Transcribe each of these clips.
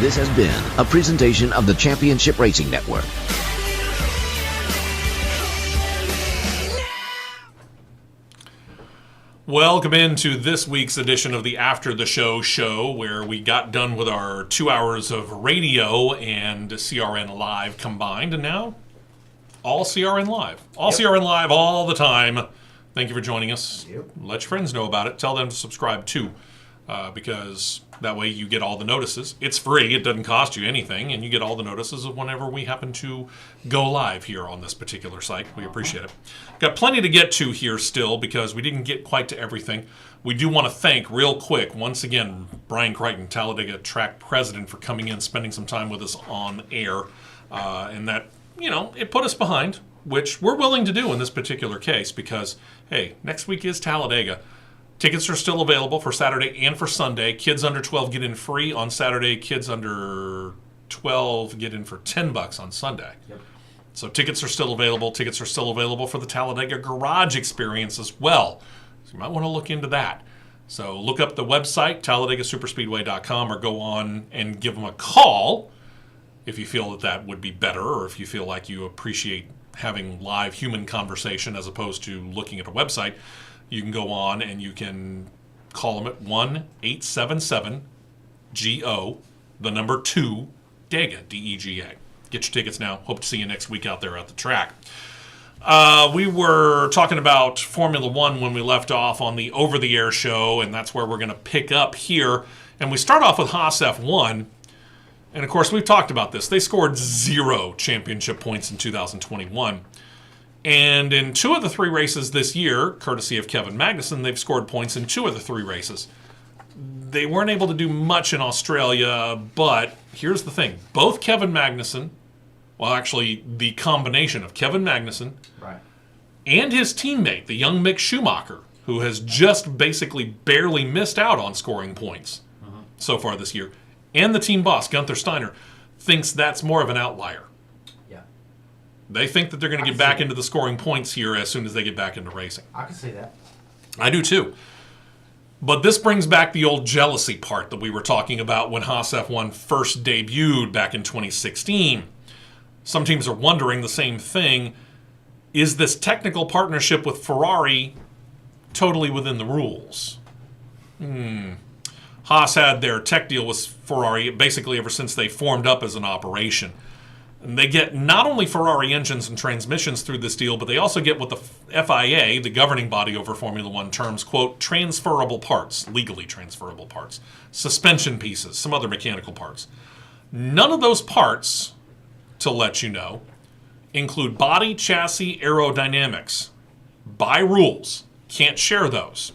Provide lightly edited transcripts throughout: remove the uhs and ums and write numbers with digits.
This has been a presentation of the Championship Racing Network. Welcome into this week's edition of the After the Show, where we got done with our 2 hours of radio and CRN Live combined, and now all CRN Live. CRN Live all the time. Thank you for joining us. Let your friends know about it. Tell them to subscribe too, because that way you get all the notices. It's free. It doesn't cost you anything, and you get all the notices of whenever we happen to go live here on this particular site. We appreciate it. Got plenty to get to here still because we didn't get quite to everything. We do want to thank real quick, once again, Brian Crichton, Talladega Track President, for coming in, spending some time with us on air, and that, it put us behind, which we're willing to do in this particular case because, hey, next week is Talladega. Tickets are still available for Saturday and for Sunday. Kids under 12 get in free on Saturday. Kids under 12 get in for $10 on Sunday. Yep. So tickets are still available. Tickets are still available for the Talladega Garage Experience as well. So you might want to look into that. So look up the website, TalladegaSuperspeedway.com, or go on and give them a call if you feel that would be better, or if you feel like you appreciate having live human conversation as opposed to looking at a website. You can go on and you can call them at 1-877-GO, the number 2, DEGA, D-E-G-A. Get your tickets now. Hope to see you next week out there at the track. We were talking about Formula One when we left off on the over-the-air show, and that's where we're going to pick up here. And we start off with Haas F1. And, of course, we've talked about this. They scored 0 championship points in 2021. And in 2 of the 3 races this year, courtesy of Kevin Magnussen, they've scored points in 2 of the 3 races. They weren't able to do much in Australia, but here's the thing. Both Kevin Magnussen, well, actually, the combination of Kevin Magnussen and his teammate, the young Mick Schumacher, who has just basically barely missed out on scoring points so far this year, and the team boss, Gunther Steiner, thinks that's more of an outlier. They think that they're going to get back into the scoring points here as soon as they get back into racing. I can see that. I do too. But this brings back the old jealousy part that we were talking about when Haas F1 first debuted back in 2016. Some teams are wondering the same thing. Is this technical partnership with Ferrari totally within the rules? Haas had their tech deal with Ferrari basically ever since they formed up as an operation. And they get not only Ferrari engines and transmissions through this deal, but they also get what the FIA, the governing body over Formula One, terms, quote, transferable parts, legally transferable parts, suspension pieces, some other mechanical parts. None of those parts, to let you know, include body, chassis, aerodynamics. By rules, can't share those.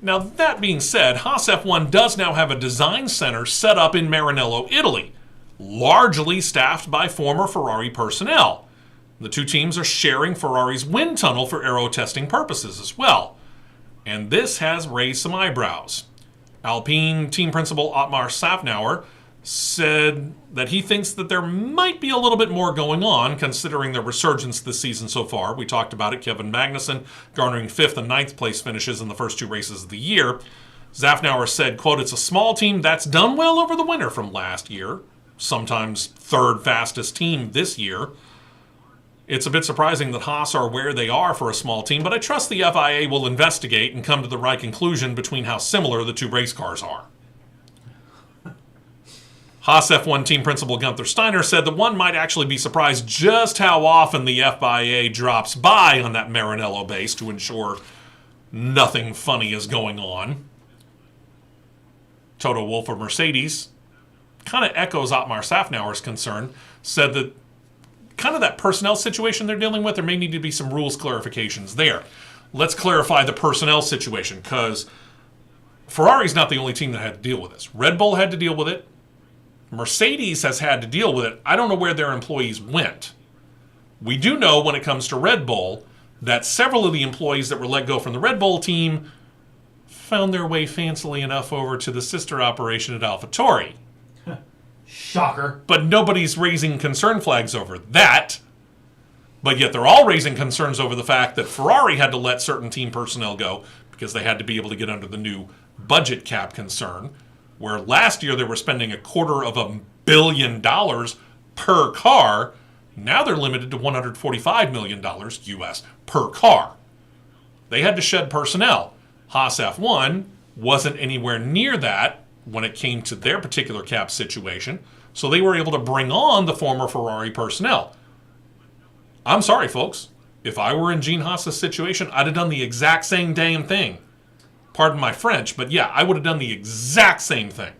Now, that being said, Haas F1 does now have a design center set up in Maranello, Italy, largely staffed by former Ferrari personnel. The 2 teams are sharing Ferrari's wind tunnel for aero testing purposes as well. And this has raised some eyebrows. Alpine team principal Otmar Safnauer said that he thinks that there might be a little bit more going on considering the resurgence this season so far. We talked about it. Kevin Magnussen garnering 5th and 9th place finishes in the first 2 races of the year. Safnauer said, quote, "It's a small team that's done well over the winter from last year. Sometimes 3rd fastest team this year. It's a bit surprising that Haas are where they are for a small team, but I trust the FIA will investigate and come to the right conclusion between how similar the 2 race cars are." Haas F1 team principal Gunther Steiner said that one might actually be surprised just how often the FIA drops by on that Maranello base to ensure nothing funny is going on. Toto Wolff of Mercedes kind of echoes Otmar Safnauer's concern, said that kind of that personnel situation they're dealing with, there may need to be some rules clarifications there. Let's clarify the personnel situation, because Ferrari's not the only team that had to deal with this. Red Bull had to deal with it. Mercedes has had to deal with it. I don't know where their employees went. We do know when it comes to Red Bull that several of the employees that were let go from the Red Bull team found their way fancily enough over to the sister operation at AlphaTauri. Shocker. But nobody's raising concern flags over that. But yet they're all raising concerns over the fact that Ferrari had to let certain team personnel go because they had to be able to get under the new budget cap concern. where last year they were spending $250 million per car. Now they're limited to $145 million US per car. They had to shed personnel. Haas F1 wasn't anywhere near that when it came to their particular cap situation, so they were able to bring on the former Ferrari personnel. I'm sorry, folks. If I were in Gene Haas's situation, I'd have done the exact same damn thing. Pardon my French, but yeah, I would have done the exact same thing.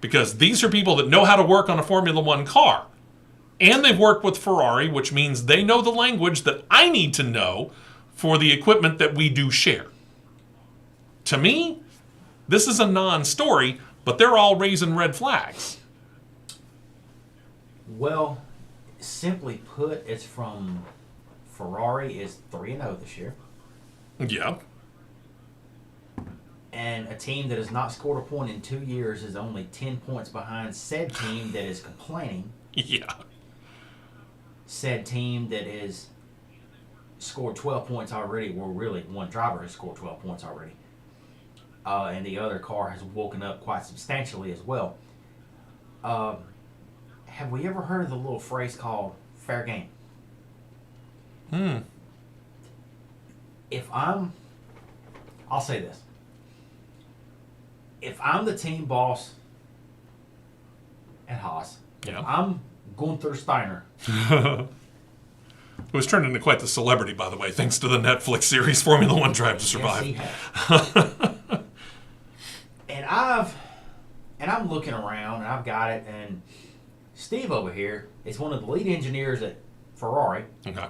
Because these are people that know how to work on a Formula One car. And they've worked with Ferrari, which means they know the language that I need to know for the equipment that we do share. To me, this is a non-story, but they're all raising red flags. Well, simply put, it's from Ferrari is 3-0 this year. Yeah. And a team that has not scored a point in 2 years is only 10 points behind said team that is complaining. Yeah. Said team that is scored 12 points already. Well, really, one driver has scored 12 points already. And the other car has woken up quite substantially as well. Have we ever heard of the little phrase called fair game? I'll say this. If I'm the team boss at Haas, Yeah. if I'm Gunther Steiner. Who was turned into quite the celebrity, by the way, thanks to the Netflix series Formula One Drive to Survive. Yes, he has. and I'm looking around, and I've got it, and Steve over here is one of the lead engineers at Ferrari. Okay.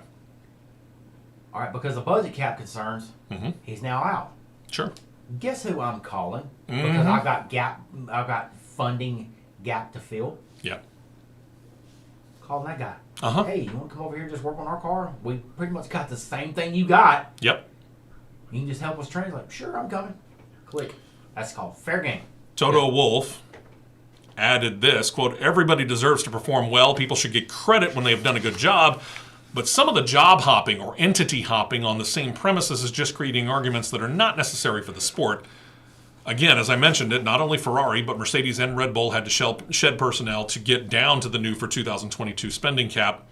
All right, because of budget cap concerns, he's now out. Sure. Guess who I'm calling? Because I've got funding gap to fill. Yeah. Calling that guy. Uh-huh. Hey, you want to come over here and just work on our car? We pretty much got the same thing you got. Yep. You can just help us translate. Sure, I'm coming. Click. That's called fair game. Toto Wolff added this, quote, everybody deserves to perform well. People should get credit when they have done a good job. But some of the job hopping or entity hopping on the same premises is just creating arguments that are not necessary for the sport. Again, as I mentioned it, not only Ferrari, but Mercedes and Red Bull had to shed personnel to get down to the new for 2022 spending cap.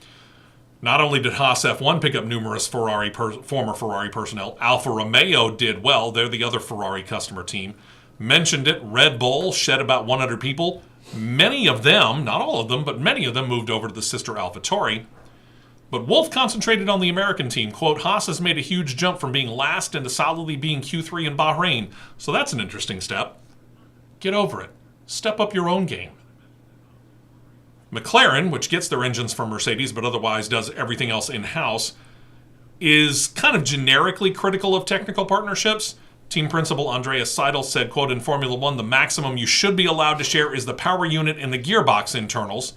Not only did Haas F1 pick up numerous former Ferrari personnel, Alfa Romeo did well. They're the other Ferrari customer team. Mentioned it, Red Bull shed about 100 people. Many of them, not all of them, but many of them moved over to the sister AlphaTauri. But Wolff concentrated on the American team. Quote, Haas has made a huge jump from being last into solidly being Q3 in Bahrain. So that's an interesting step. Get over it. Step up your own game. Mclaren, which gets their engines from Mercedes but otherwise does everything else in-house, is kind of generically critical of technical partnerships. Team principal Andreas Seidel said, quote, in Formula One, the maximum you should be allowed to share is the power unit and the gearbox internals.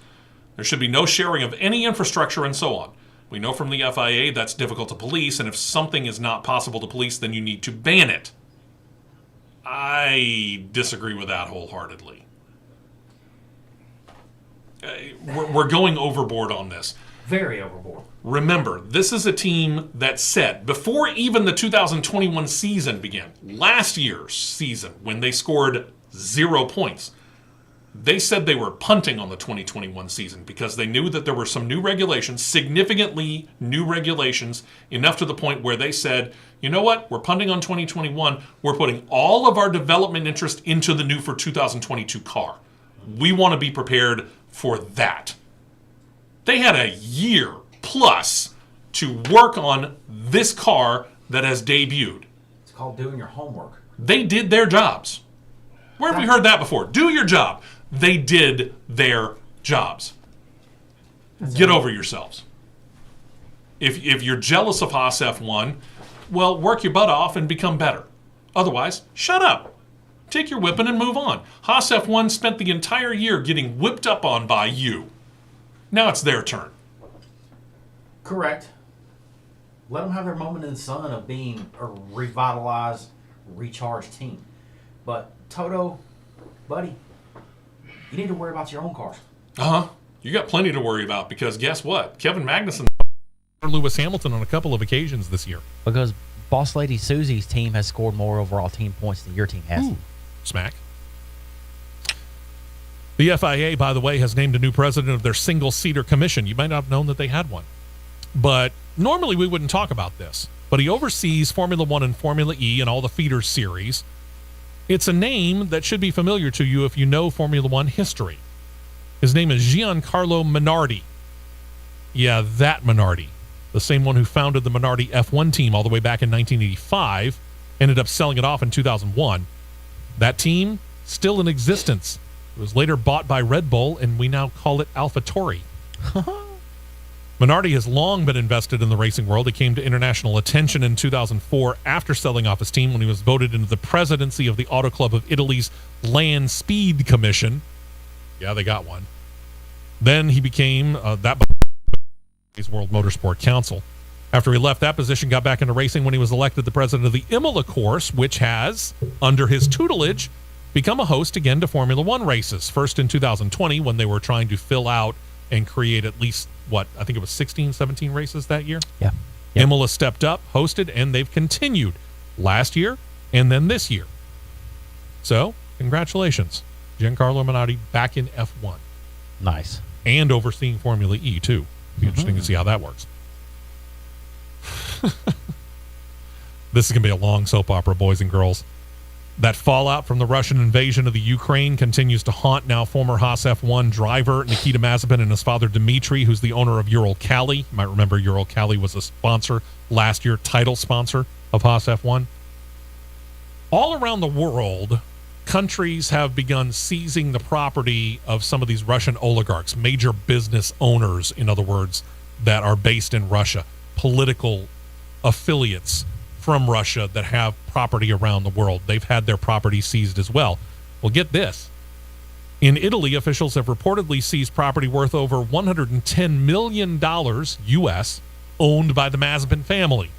There should be no sharing of any infrastructure and so on. We know from the FIA that's difficult to police, and if something is not possible to police, then you need to ban it. I disagree with that wholeheartedly. We're going overboard on this. Very overboard. Remember, this is a team that said, before even the 2021 season began, last year's season, when they scored 0 points, they said they were punting on the 2021 season because they knew that there were some new regulations, significantly new regulations, enough to the point where they said, you know what, we're punting on 2021. We're putting all of our development interest into the new for 2022 car. We want to be prepared for that. They had a year plus to work on this car that has debuted. It's called doing your homework. They did their jobs. Where have we heard that before? Do your job. They did their jobs. Get over yourselves. If you're jealous of Haas F1, well, work your butt off and become better. Otherwise, shut up. Take your whipping and move on. Haas F1 spent the entire year getting whipped up on by you. Now it's their turn. Correct. Let them have their moment in the sun of being a revitalized, recharged team. But Toto, buddy, you need to worry about your own cars. Uh-huh. You got plenty to worry about because guess what? Kevin Magnussen Lewis Hamilton on a couple of occasions this year. Because Boss Lady Susie's team has scored more overall team points than your team has. Ooh. Smack. The FIA, by the way, has named a new president of their single-seater commission. You might not have known that they had one. But normally we wouldn't talk about this. But he oversees Formula 1 and Formula E and all the feeder series. It's a name that should be familiar to you if you know Formula 1 history. His name is Giancarlo Minardi. Yeah, that Minardi. The same one who founded the Minardi F1 team all the way back in 1985, ended up selling it off in 2001. That team, still in existence. It was later bought by Red Bull, and we now call it AlphaTauri. Minardi has long been invested in the racing world. He came to international attention in 2004 after selling off his team when he was voted into the presidency of the Auto Club of Italy's Land Speed Commission. Yeah, they got one. Then he became World Motorsport Council. After he left that position, got back into racing when he was elected the president of the Imola course, which has, under his tutelage, become a host again to Formula One races. First in 2020 when they were trying to fill out and create at least, I think it was 16, 17 races that year? Yeah. Yep. Imola stepped up, hosted, and they've continued last year and then this year. So, congratulations. Giancarlo Minardi back in F1. Nice. And overseeing Formula E, too. Be interesting to see how that works. This is going to be a long soap opera, boys and girls. That fallout from the Russian invasion of the Ukraine continues to haunt now former Haas F1 driver Nikita Mazepin and his father Dmitry, who's the owner of Uralkali. You might remember Uralkali was a sponsor last year, title sponsor of Haas F1. All around the world, countries have begun seizing the property of some of these Russian oligarchs, major business owners, in other words, that are based in Russia, political affiliates from Russia that have property around the world. They've had their property seized as well. Well, get this. In Italy, officials have reportedly seized property worth over $110 million U.S. owned by the Mazepin family.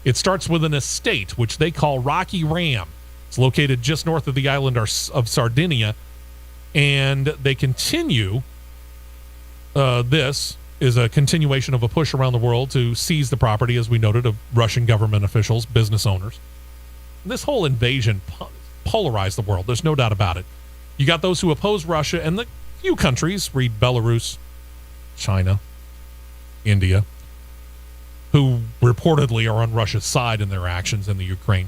It starts with an estate, which they call Rocky Ram. It's located just north of the island of Sardinia, and they continue. This is a continuation of a push around the world to seize the property, as we noted, of Russian government officials, business owners. This whole invasion polarized the world. There's no doubt about it. You got those who oppose Russia, and the few countries, read Belarus, China, India, who reportedly are on Russia's side in their actions in the Ukraine.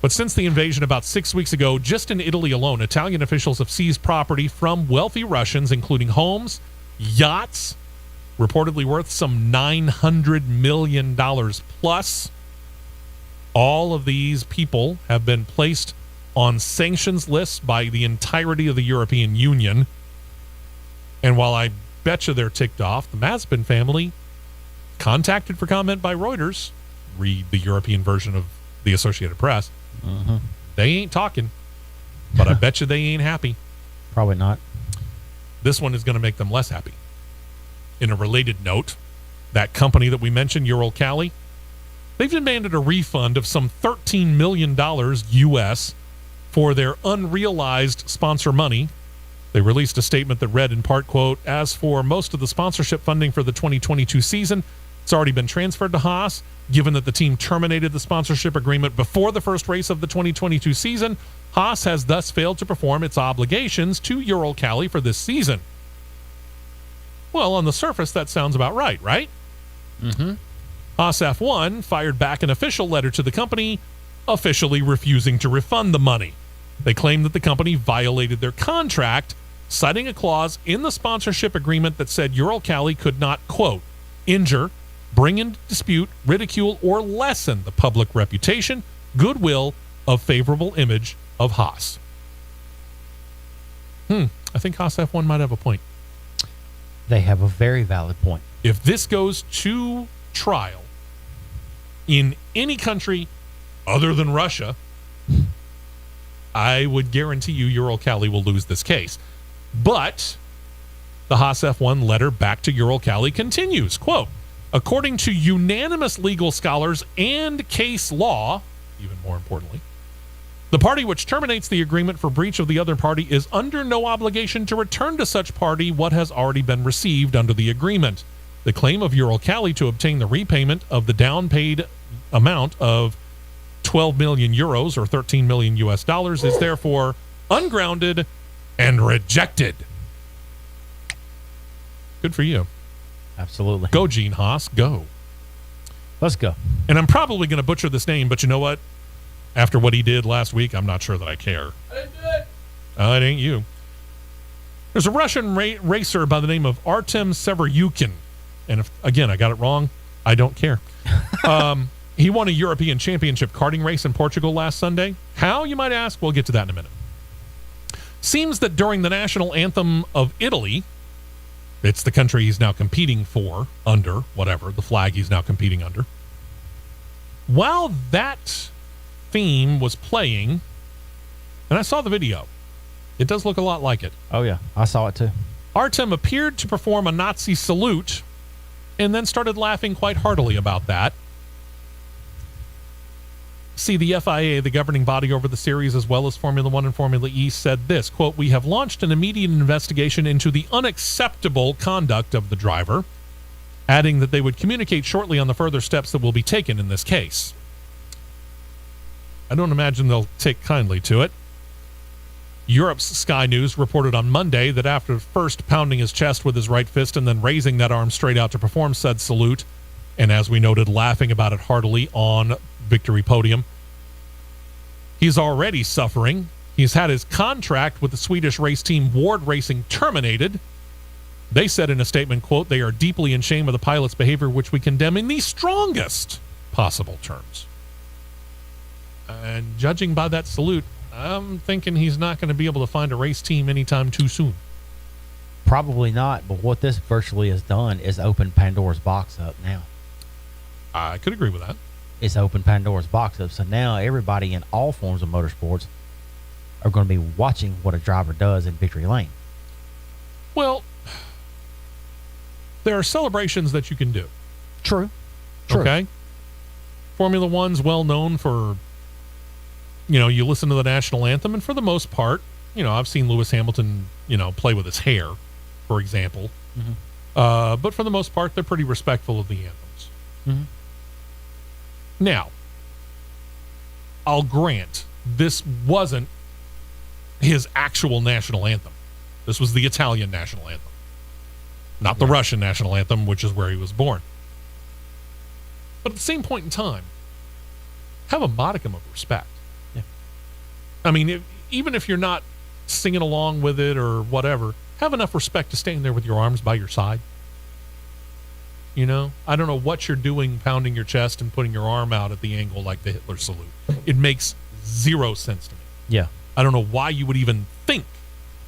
But since the invasion about 6 weeks ago, just in Italy alone, Italian officials have seized property from wealthy Russians, including homes, yachts, reportedly worth some $900 million plus. All of these people have been placed on sanctions lists by the entirety of the European Union. And while I bet you they're ticked off, the Mazepin family, contacted for comment by Reuters, read the European version of the Associated Press, they ain't talking, but I bet you they ain't happy. Probably not. This one is going to make them less happy. In a related note, that company that we mentioned, Uralkali, they've demanded a refund of some $13 million U.S. for their unrealized sponsor money. They released a statement that read in part, quote, "As for most of the sponsorship funding for the 2022 season, it's already been transferred to Haas. Given that the team terminated the sponsorship agreement before the first race of the 2022 season, Haas has thus failed to perform its obligations to Uralkali for this season." Well, on the surface, that sounds about right, right? Haas F1 fired back an official letter to the company, officially refusing to refund the money. They claimed that the company violated their contract, citing a clause in the sponsorship agreement that said Uralkali could not, quote, "injure, bring into dispute, ridicule, or lessen the public reputation, goodwill, of favorable image of Haas." I think Haas F1 might have a point. They have a very valid point. If this goes to trial in any country other than Russia, I would guarantee you Uralkali will lose this case. But the Haas F1 letter back to Uralkali continues, quote, "According to unanimous legal scholars and case law," even more importantly, "the party which terminates the agreement for breach of the other party is under no obligation to return to such party what has already been received under the agreement. The claim of Uralkali to obtain the repayment of the down paid amount of 12 million euros or 13 million US dollars is therefore ungrounded and rejected. Good for you. Absolutely. Go, Gene Haas. Go. Let's go. And I'm probably going to butcher this name, but you know what? After what he did last week, I'm not sure that I care. I didn't do it. It ain't you. There's a Russian racer by the name of Artem Severyukin. And if, again, I got it wrong, I don't care. He won a European Championship karting race in Portugal last Sunday. How, you might ask? We'll get to that in a minute. Seems that during the national anthem of Italy, it's the country he's now competing for, under, whatever, the flag he's now competing under. While that theme was playing, and I saw the video, it does look a lot like it. Oh, yeah. I saw it, too. Artem appeared to perform a Nazi salute and then started laughing quite heartily about that. See, the FIA, the governing body over the series, as well as Formula One and Formula E, said this, quote, "We have launched an immediate investigation into the unacceptable conduct of the driver," adding that they would communicate shortly on the further steps that will be taken in this case. I don't imagine they'll take kindly to it. Europe's Sky News reported on Monday that after first pounding his chest with his right fist and then raising that arm straight out to perform said salute, and as we noted, laughing about it heartily on victory podium, he's already suffering. He's had his contract with the Swedish race team Ward Racing terminated. They said in a statement, quote, "They are deeply in shame of the pilot's behavior, which we condemn in the strongest possible terms." And judging by that salute, I'm thinking he's not going to be able to find a race team anytime too soon. Probably not, but what this virtually has done is open Pandora's box up now. I could agree with that. It's opened Pandora's box up. So now everybody in all forms of motorsports are going to be watching what a driver does in victory lane. Well, there are celebrations that you can do. True. Okay? Formula One's well known for, you listen to the national anthem, and for the most part, I've seen Lewis Hamilton, play with his hair, for example. Mm-hmm. But for the most part, they're pretty respectful of the anthems. Mm-hmm. Now, I'll grant this wasn't his actual national anthem. This was the Italian national anthem, not the Russian national anthem, which is where he was born. But at the same point in time, have a modicum of respect. Yeah. I mean, even if you're not singing along with it or whatever, have enough respect to stand there with your arms by your side. I don't know what you're doing, pounding your chest and putting your arm out at the angle like the Hitler salute. It makes zero sense to me. Yeah. I don't know why you would even think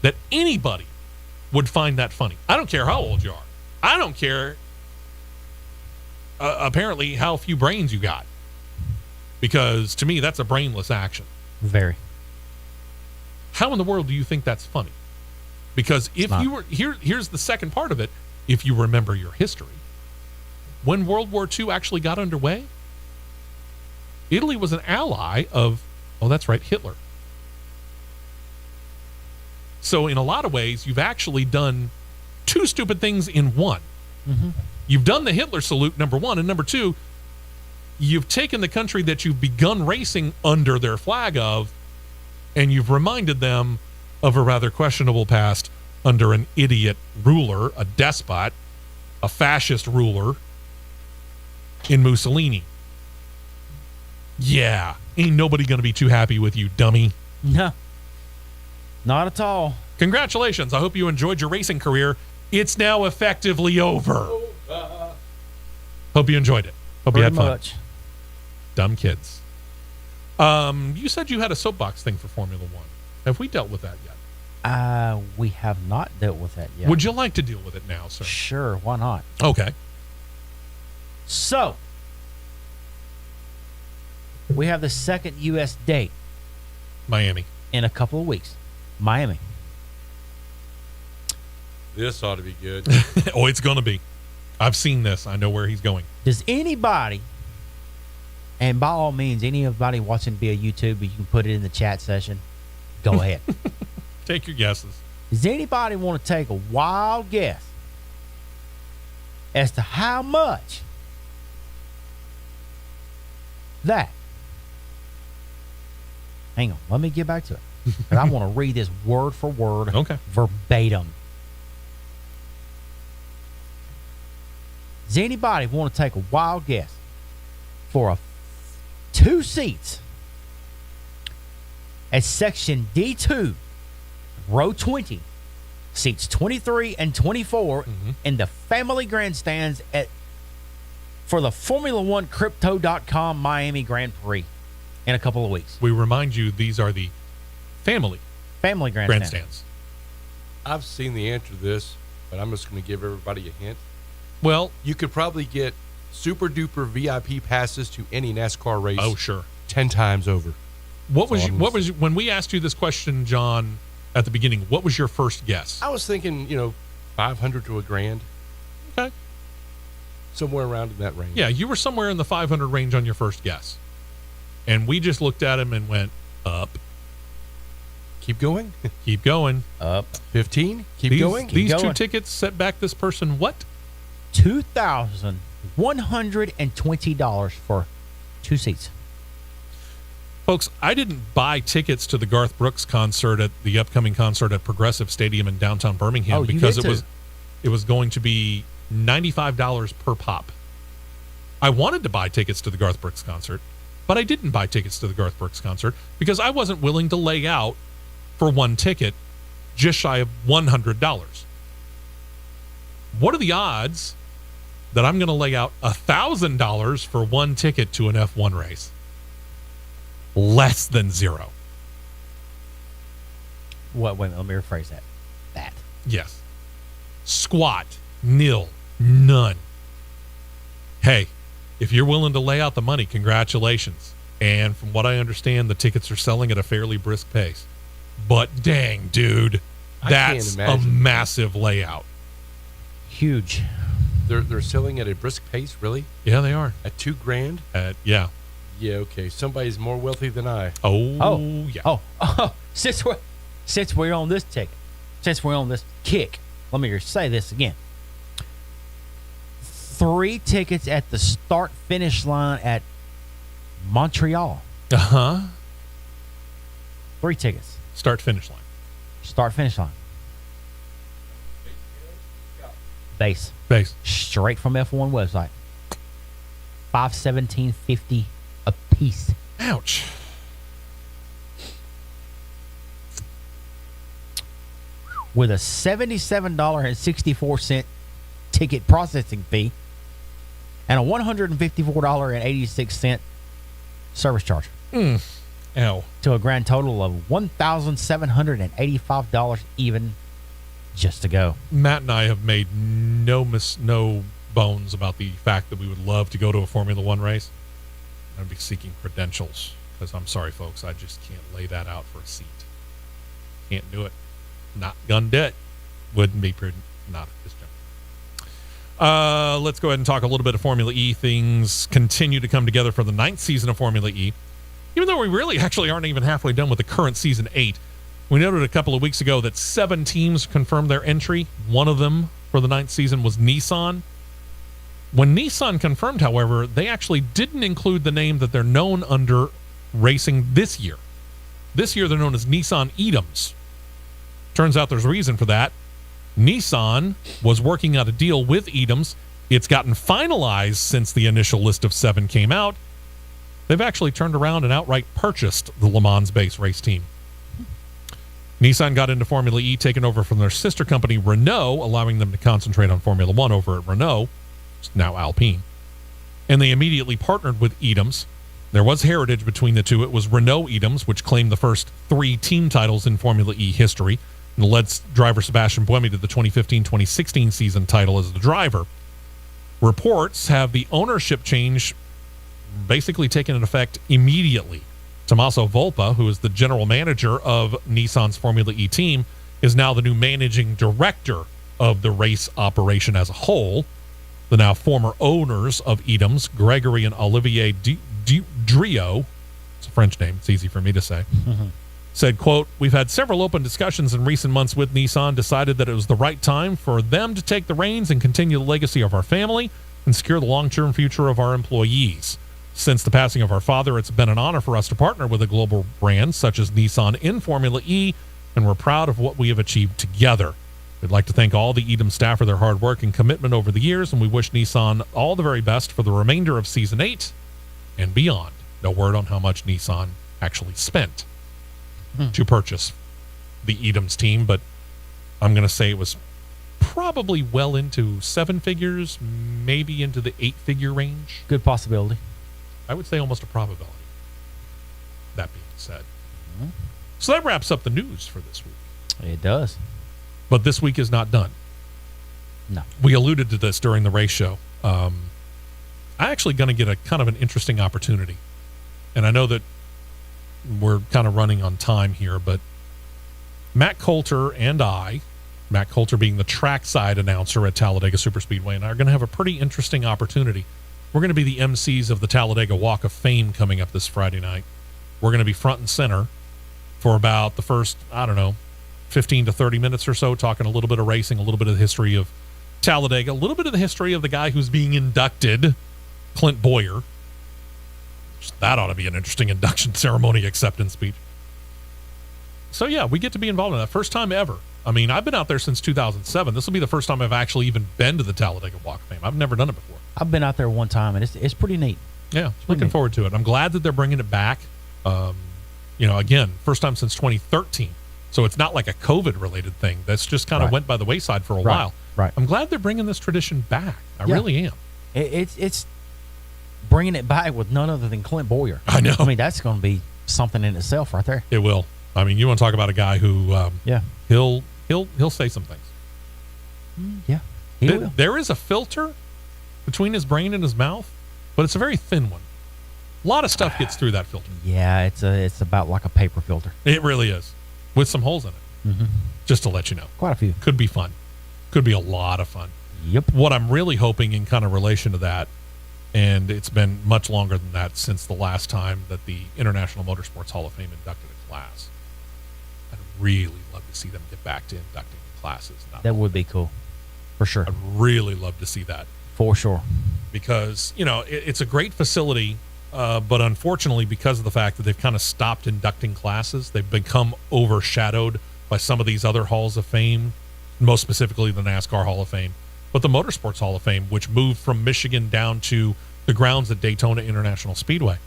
that anybody would find that funny. I don't care how old you are. I don't care, apparently, how few brains you got. Because to me, that's a brainless action. Very. How in the world do you think that's funny? Because if you were here's the second part of it. If you remember your history, when World War II actually got underway, Italy was an ally of, that's right, Hitler. So in a lot of ways, you've actually done two stupid things in one. Mm-hmm. You've done the Hitler salute, number one, and number two, you've taken the country that you've begun racing under their flag of, and you've reminded them of a rather questionable past under an idiot ruler, a despot, a fascist ruler in Mussolini. Yeah, ain't nobody going to be too happy with you, dummy. No. Not at all. Congratulations. I hope you enjoyed your racing career. It's now effectively over. Hope you enjoyed it. Hope you had fun. Much. Dumb kids. You said you had a soapbox thing for Formula One. Have we dealt with that yet? We have not dealt with that yet. Would you like to deal with it now, sir? Sure, why not? Okay. So, we have the second U.S. date Miami. in a couple of weeks. Miami. This ought to be good. Oh, it's going to be. I've seen this. I know where he's going. Does anybody, and by all means, anybody watching via YouTube, you can put it in the chat session. Go ahead. Take your guesses. Does anybody want to take a wild guess as to how much that, hang on, let me get back to it. And I want to read this word for word, Okay. verbatim. Does anybody want to take a wild guess for 2 seats at section D2, row 20, seats 23 and 24 in the family grandstands for the Formula One Crypto.com Miami Grand Prix in a couple of weeks? We remind you these are the family Grandstands. I've seen the answer to this, but I'm just going to give everybody a hint. Well, You could probably get super duper VIP passes to any NASCAR race. oh, sure. 10 times over. What was when we asked you this question, John, at the beginning, what was your first guess? I was thinking, $500 to $1,000, Okay. somewhere around in that range. Yeah, you were somewhere in the 500 range on your first guess. And we just looked at him and went, up. Keep going. Keep going. Up 15. Keep going. These going. 2 tickets set back this person what? $2,120 for 2 seats. Folks, I didn't buy tickets to the Garth Brooks concert at the upcoming concert at Progressive Stadium in downtown Birmingham because it was going to be $95 per pop. I wanted to buy tickets to the Garth Brooks concert, but I didn't buy tickets to the Garth Brooks concert because I wasn't willing to lay out for 1 ticket just shy of $100. What are the odds that I'm going to lay out $1,000 for 1 ticket to an F1 race? Less than 0. Wait a minute, let me rephrase that. Yes. Squat. Nil. None. Hey, if you're willing to lay out the money, congratulations. And from what I understand, the tickets are selling at a fairly brisk pace. But dang, dude, that's a massive layout. Huge. They're selling at a brisk pace, really? Yeah, they are. At $2,000? Yeah. Yeah, okay. Somebody's more wealthy than I. Oh, yeah. Oh, since we're on this ticket, since we're on this kick, let me say this again. 3 tickets at the start-finish line at Montreal. Uh-huh. 3 tickets. Start-finish line. Start-finish line. Base. Straight from F1 website. $517.50 a piece. Ouch. With a $77.64 ticket processing fee and a $154.86 service charge. Ow. To a grand total of $1,785 even just to go. Matt and I have made no bones about the fact that we would love to go to a Formula One race. I'd be seeking credentials because I'm sorry, folks, I just can't lay that out for a seat. Can't do it. Not gonna do it. Wouldn't be prudent. Not at this jump. Let's go ahead and talk a little bit of Formula E. Things continue to come together for the 9th season of Formula E. Even though we really actually aren't even halfway done with the current season 8. We noted a couple of weeks ago that 7 teams confirmed their entry. One of them for the 9th season was Nissan. When Nissan confirmed, however, they actually didn't include the name that they're known under racing this year. This year they're known as Nissan Edams. Turns out there's a reason for that. Nissan was working out a deal with Edams. It's gotten finalized since the initial list of 7 came out. They've actually turned around and outright purchased the Le Mans-based race team. Nissan got into Formula E, taken over from their sister company, Renault, allowing them to concentrate on Formula One over at Renault, it's now Alpine. And they immediately partnered with Edams. There was heritage between the two. It was Renault Edams, which claimed the first 3 team titles in Formula E history, and led driver Sebastian Buemi to the 2015-2016 season title as the driver. Reports have the ownership change basically taken in effect immediately. Tommaso Volpa, who is the general manager of Nissan's Formula E team, is now the new managing director of the race operation as a whole. The now former owners of Edams, Gregory and Olivier Drio, it's a French name, it's easy for me to say, said, quote, "We've had several open discussions in recent months with Nissan, decided that it was the right time for them to take the reins and continue the legacy of our family and secure the long-term future of our employees. Since the passing of our father, it's been an honor for us to partner with a global brand such as Nissan in Formula E, and we're proud of what we have achieved together. We'd like to thank all the Edom staff for their hard work and commitment over the years, and we wish Nissan all the very best for the remainder of Season 8 and beyond. No word on how much Nissan actually spent to purchase the Edom's team, but I'm going to say it was probably well into 7 figures, maybe into the 8-figure range. Good possibility. I would say almost a probability. That being said. So that wraps up the news for this week. It does. But this week is not done. No. We alluded to this during the race show. I'm actually going to get a kind of an interesting opportunity. And I know that we're kind of running on time here, but Matt Coulter and I, Matt Coulter being the trackside announcer at Talladega Superspeedway, and I are going to have a pretty interesting opportunity. We're going to be the MCs of the Talladega Walk of Fame coming up this Friday night. We're going to be front and center for about the first, 15 to 30 minutes or so, talking a little bit of racing, a little bit of the history of Talladega, a little bit of the history of the guy who's being inducted, Clint Boyer. That ought to be an interesting induction ceremony acceptance speech. So, yeah, we get to be involved in that. First time ever. I mean, I've been out there since 2007. This will be the first time I've actually even been to the Talladega Walk of Fame. I've never done it before. I've been out there one time, and it's pretty neat. Yeah, looking forward to it. I'm glad that they're bringing it back. Again, first time since 2013. So it's not like a COVID-related thing. That's just kind of went by the wayside for a while. Right. I'm glad they're bringing this tradition back. I really am. It's bringing it back with none other than Clint Boyer. I know. I mean, that's going to be something in itself right there. It will. I mean, you want to talk about a guy who, he'll say some things. Yeah, he will. There is a filter between his brain and his mouth, but it's a very thin one. A lot of stuff gets through that filter. Yeah, it's about like a paper filter. It really is, with some holes in it. Just to let you know. Quite a few. Could be fun. Could be a lot of fun. Yep. What I'm really hoping in kind of relation to that, and it's been much longer than that since the last time that the International Motorsports Hall of Fame inducted a class. I'd really love to see them get back to inducting classes. That would be cool. For sure. I'd really love to see that. For sure. Because, it's a great facility, but unfortunately, because of the fact that they've kind of stopped inducting classes, they've become overshadowed by some of these other halls of fame, most specifically the NASCAR Hall of Fame, but the Motorsports Hall of Fame, which moved from Michigan down to the grounds at Daytona International Speedway.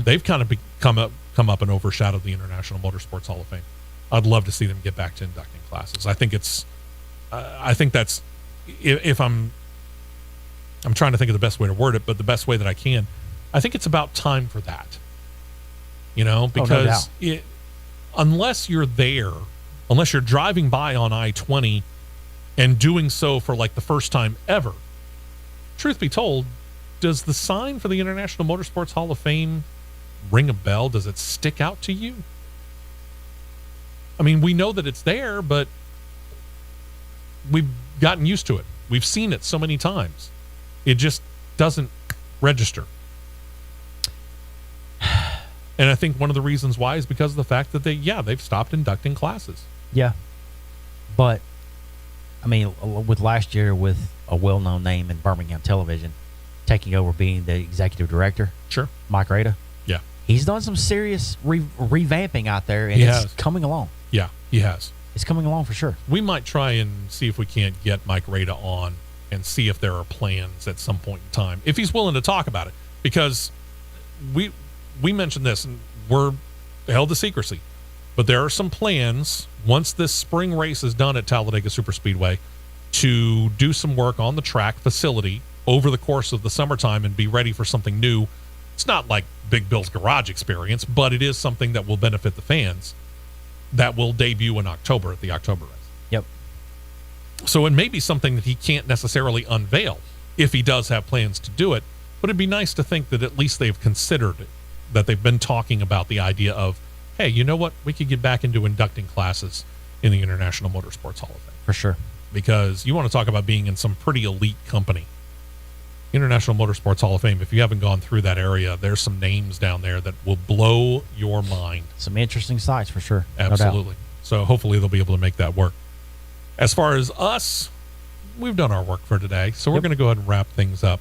They've kind of come up and overshadowed the International Motorsports Hall of Fame. I'd love to see them get back to inducting classes. I think that's, if I'm trying to think of the best way to word it, but the best way that I can, I think it's about time for that. Because unless you're there, unless you're driving by on I-20 and doing so for like the first time ever, truth be told, does the sign for the International Motorsports Hall of Fame ring a bell? Does it stick out to you? I mean, we know that it's there, but we've gotten used to it. We've seen it so many times. It just doesn't register. And I think one of the reasons why is because of the fact that they've stopped inducting classes. Yeah. But, I mean, with last year with a well-known name in Birmingham television taking over being the executive director. Sure. Mike Rada. Yeah. He's done some serious revamping out there, and it's coming along. Yeah, he has. It's coming along for sure. We might try and see if we can't get Mike Rada on and see if there are plans at some point in time, if he's willing to talk about it. Because we mentioned this, and we're held to secrecy. But there are some plans, once this spring race is done at Talladega Superspeedway, to do some work on the track facility over the course of the summertime and be ready for something new. It's not like Big Bill's Garage experience, but it is something that will benefit the fans that will debut in October at the October race. Yep. So it may be something that he can't necessarily unveil if he does have plans to do it, but it'd be nice to think that at least they've considered it, that they've been talking about the idea of, hey, you know what? We could get back into inducting classes in the International Motorsports Hall of Fame. For sure. Because you want to talk about being in some pretty elite company. International Motorsports Hall of Fame, if you haven't gone through that area, there's some names down there that will blow your mind. Some interesting sights for sure. Absolutely. No doubt. So hopefully they'll be able to make that work. As far as us, we've done our work for today, so we're going to go ahead and wrap things up.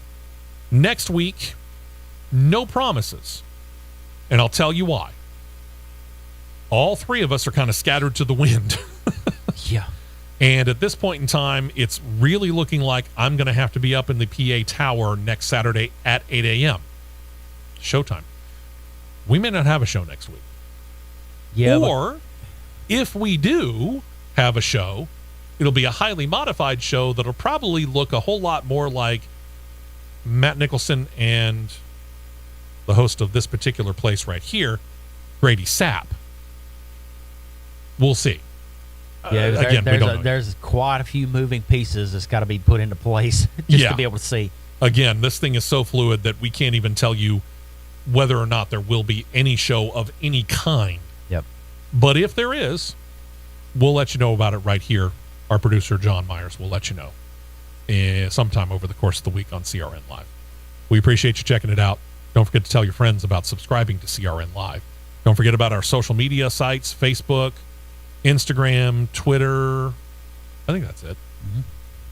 Next week, No promises. And I'll tell you why. All three of us are kind of scattered to the wind. Yeah. And at this point in time, it's really looking like I'm going to have to be up in the PA Tower next Saturday at 8 a.m. Showtime. We may not have a show next week. Yeah. Or if we do have a show, it'll be a highly modified show that'll probably look a whole lot more like Matt Nicholson and the host of this particular place right here, Grady Sapp. We'll see. Yeah, Again, we don't know. there's quite a few moving pieces that's got to be put into place just to be able to see. Again, this thing is so fluid that we can't even tell you whether or not there will be any show of any kind. Yep. But if there is, we'll let you know about it right here. Our producer, John Myers, will let you know sometime over the course of the week on CRN Live. We appreciate you checking it out. Don't forget to tell your friends about subscribing to CRN Live. Don't forget about our social media sites, Facebook, Instagram, Twitter. I think that's it. Mm-hmm.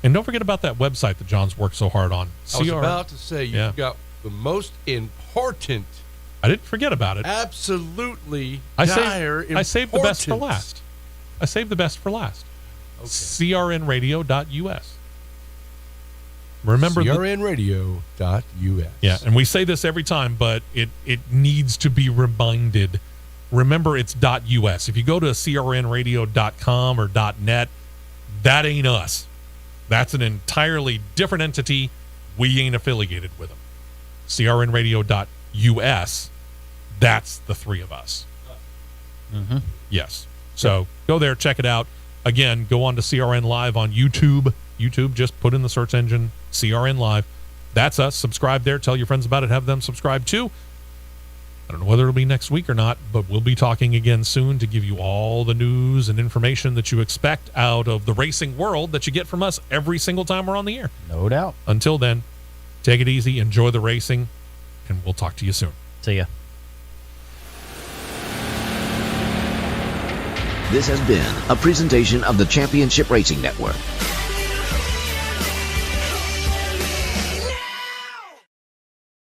And don't forget about that website that John's worked so hard on. I was about to say, you've Yeah. got the most important, I didn't forget about it. absolutely I dire saved the best for importance. last. I saved the best for last. Okay. CRNradio.us. Remember CRNradio.us. Yeah, and we say this every time, but it needs to be reminded. Remember, it's .us. If you go to crnradio.com or .net, that ain't us. That's an entirely different entity. We ain't affiliated with them. crnradio.us, that's the three of us. Mm-hmm. Yes. So go there, check it out. Again, go on to CRN Live on YouTube. YouTube, just put in the search engine, CRN Live. That's us. Subscribe there. Tell your friends about it. Have them subscribe too. I don't know whether it'll be next week or not, but we'll be talking again soon to give you all the news and information that you expect out of the racing world that you get from us every single time we're on the air. No doubt. Until then, take it easy, enjoy the racing, and we'll talk to you soon. See ya. This has been a presentation of the Championship Racing Network.